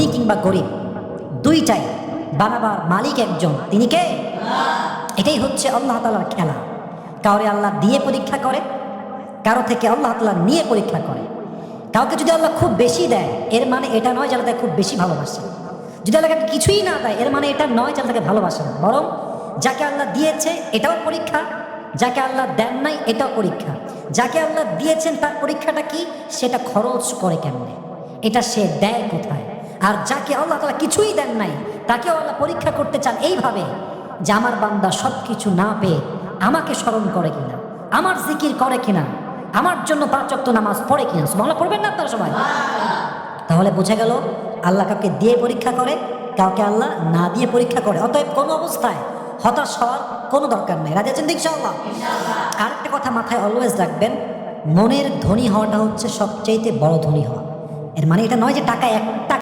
ধনী কিংবা গরিব দুইটাই বানাবার মালিক একজন, তিনি কে? এটাই হচ্ছে আল্লাহ তাআলার খেলা। কাউরে আল্লাহ দিয়ে পরীক্ষা করে, কারো থেকে আল্লাহ তাআলা নিয়ে পরীক্ষা করে। কাউকে যদি আল্লাহ খুব বেশি দেয়, এর মানে এটা নয় যে আল্লাহ তাকে খুব বেশি ভালোবাসে। যদি আল্লাহকে কিছুই না দেয়, এর মানে এটা নয় যে আল্লাহ তাকে ভালোবাসে না। বরং যাকে আল্লাহ দিয়েছে এটাও পরীক্ষা, যাকে আল্লাহ দেন নাই এটাও পরীক্ষা। যাকে আল্লাহ দিয়েছেন তার পরীক্ষাটা কি, সেটা খরচ করে কেমনে, এটা সে দেয় কোথায়। আর যাকে আল্লাহ তাআলা কিছুই দেন নাই, তাকেও আল্লাহ পরীক্ষা করতে চান এইভাবে যে আমার বান্দা সব কিছু না পেয়ে আমাকে স্মরণ করে কিনা, আমার জিকির করে কিনা, আমার জন্য 5 ওয়াক্ত নামাজ পড়ে কিনা। সুবহানাল্লাহ পড়বেন না আপনারা সবাই? তাহলে বোঝা গেল আল্লাহ কাউকে দিয়ে পরীক্ষা করে, কাউকে আল্লাহ না দিয়ে পরীক্ষা করে। অতএব কোনো অবস্থায় হতাশ হওয়ার কোনো দরকার নেই। রাজি আছেন ইনশাআল্লাহ? আরেকটা কথা মাথায় অলওয়েজ রাখবেন, মনের ধনী হওয়াটা হচ্ছে সবচাইতে বড় ধনী হওয়া। এর মানে এটা নয় যে টাকা একটা